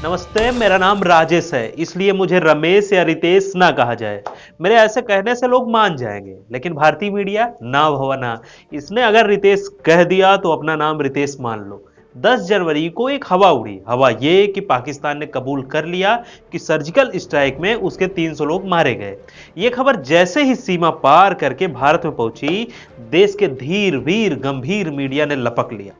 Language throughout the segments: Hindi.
नमस्ते, मेरा नाम राजेश है, इसलिए मुझे रमेश या रितेश ना कहा जाए। मेरे ऐसे कहने से लोग मान जाएंगे, लेकिन भारतीय मीडिया ना भवा ना। इसने अगर रितेश कह दिया तो अपना नाम रितेश मान लो। 10 जनवरी को एक हवा उड़ी। हवा ये कि पाकिस्तान ने कबूल कर लिया कि सर्जिकल स्ट्राइक में उसके 300 लोग मारे गए। ये खबर जैसे ही सीमा पार करके भारत में पहुंची, देश के धीर वीर गंभीर मीडिया ने लपक लिया।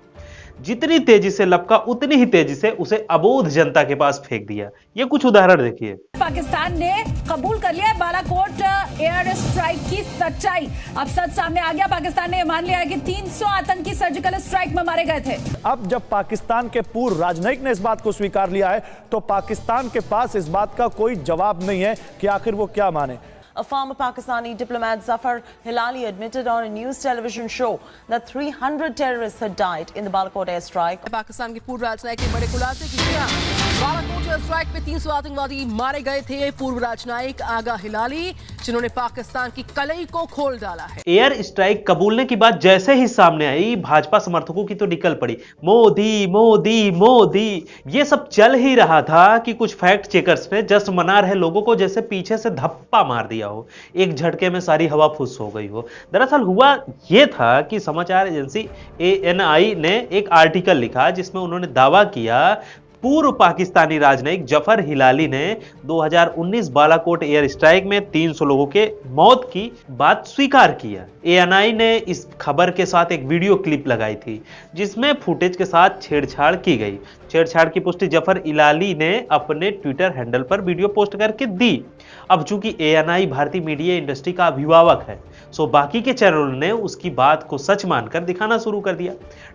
जितनी तेजी से लपका उतनी ही तेजी से उसे अबोध जनता के पास फेंक दिया। ये कुछ उदाहरण देखिए। पाकिस्तान ने कबूल कर लिया है बालाकोट एयर स्ट्राइक की सच्चाई। अब सच सामने आ गया। पाकिस्तान ने मान लिया है कि 300 आतंकी सर्जिकल स्ट्राइक में मारे गए थे। अब जब पाकिस्तान के पूर्व राजनयिक ने इस बात को स्वीकार लिया है तो पाकिस्तान के पास इस बात का कोई जवाब नहीं है कि आखिर वो क्या माने। A former Pakistani diplomat Zafar Hilali admitted on a news television show that 300 terrorists had died in the Balakot airstrike. Pakistan के पूर्व राजनयिक के बड़े खुलासे की गया। बालाकोट एयरस्ट्राइक में 300 आतंकवादी मारे गए थे। पूर्व राजनयिक आगा हिलाली, जिन्होंने पाकिस्तान की कलई को खोल डाला है। एयर स्ट्राइक कबूलने की बात जैसे ही सामने आई, भाजपा समर्थकों की तो निकल पड़ी मोदी मोदी मोदी। ये सब चल ही रहा था कि कुछ फैक्ट चेकर्स ने जश्न मना रहे लोगों को जैसे पीछे से धप्पा मार दिया हो, एक झटके में सारी हवा फुस हो गई हो। दरअसल हुआ यह था कि समाचार एजेंसी ANI ने एक आर्टिकल लिखा जिसमें उन्होंने दावा किया पूर्व पाकिस्तानी राजनयिक जफर हिलाली ने 2019 बालाकोट एयर स्ट्राइक में 300 लोगों के मौत की बात स्वीकार किया। ANI ने इस खबर के साथ एक वीडियो क्लिप लगाई थी जिसमें फुटेज के साथ छेड़छाड़ की गई। छेड़छाड़ की पुष्टि जफर हिलाली ने अपने ट्विटर हैंडल पर वीडियो पोस्ट करके दी। अब चूंकि ANI भारतीय मीडिया इंडस्ट्री का अभिभावक है, सो बाकी के चैनलों ने उसकी बात को सच मानकर दिखाना शुरू कर दिया।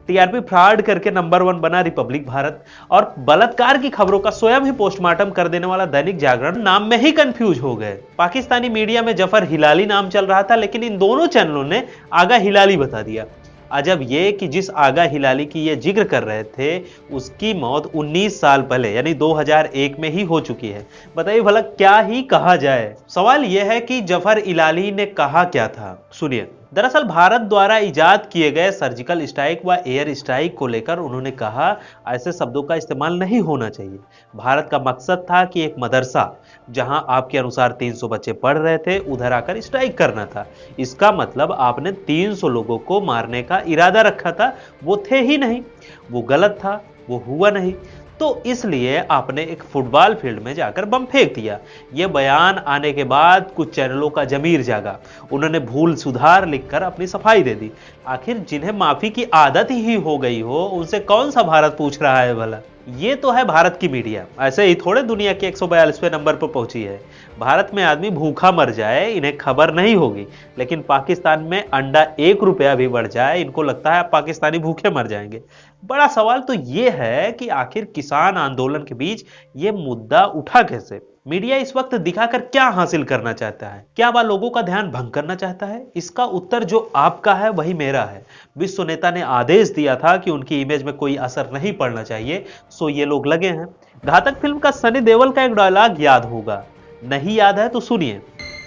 TRP फ्रॉड करके नंबर 1 बना रिपब्लिक भारत, और बलात्कार की खबरों का स्वयं ही पोस्टमार्टम कर देने वाला दैनिक जागरण नाम में ही कंफ्यूज हो गए। पाकिस्तानी मीडिया में जफर हिलाली नाम चल रहा था, लेकिन इन दोनों चैनलों ने आगा हिलाली बता दिया। अजब ये कि जिस आगा हिलाली की ये जिक्र कर रहे थे, उसकी मौत 19 साल पहले यानी 2001 में ही हो चुकी है। बताइए भला क्या ही कहा जाए। सवाल यह है कि जफर हिलाली ने कहा क्या था, सुनिए। दरअसल भारत द्वारा इजाद किए गए सर्जिकल स्ट्राइक व एयर स्ट्राइक को लेकर उन्होंने कहा ऐसे शब्दों का इस्तेमाल नहीं होना चाहिए। भारत का मकसद था कि एक मदरसा जहां आपके अनुसार 300 बच्चे पढ़ रहे थे, उधर आकर स्ट्राइक करना था। इसका मतलब आपने 300 लोगों को मारने का इरादा रखा था, वो थे ही नहीं, वो गलत था, वो हुआ नहीं, तो इसलिए आपने एक फुटबॉल फील्ड में जाकर बम फेंक दिया। यह बयान आने के बाद कुछ चैनलों का जमीर जागा, उन्होंने भूल सुधार लिखकर अपनी सफाई दे दी। आखिर जिन्हें माफी की आदत ही हो गई हो, उनसे कौन सा भारत पूछ रहा है भला। ये तो है भारत की मीडिया, ऐसे ही थोड़े दुनिया के 142वें नंबर पर पहुंची है। भारत में आदमी भूखा मर जाए इन्हें खबर नहीं होगी, लेकिन पाकिस्तान में अंडा 1 रुपया भी बढ़ जाए इनको लगता है पाकिस्तानी भूखे मर जाएंगे। बड़ा सवाल तो ये है कि आखिर किसान आंदोलन के बीच ये मुद्दा उठा कैसे। मीडिया इस वक्त दिखाकर क्या हासिल करना चाहता है? क्या वह लोगों का ध्यान भंग करना चाहता है? इसका उत्तर जो आपका है वही मेरा है। विश्व नेता ने आदेश दिया था कि उनकी इमेज में कोई असर नहीं पड़ना चाहिए, सो ये लोग लगे हैं। घातक फिल्म का सनी देओल का एक डायलॉग याद होगा, नहीं याद है तो सुनिए।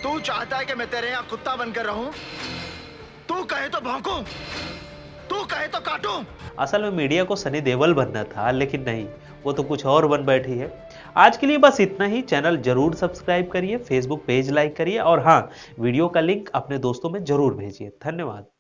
तू चाहता है कि मैं तेरे यहाँ कुत्ता बनकर रहूं? तू कहे तो भौंकूं, तू कहे तो काटूं। असल में मीडिया को सनी देओल बनना था, लेकिन नहीं, वो तो कुछ और बन बैठी है। आज के लिए बस इतना ही। चैनल जरूर सब्सक्राइब करिए, फेसबुक पेज लाइक करिए, और हाँ, वीडियो का लिंक अपने दोस्तों में जरूर भेजिए। धन्यवाद।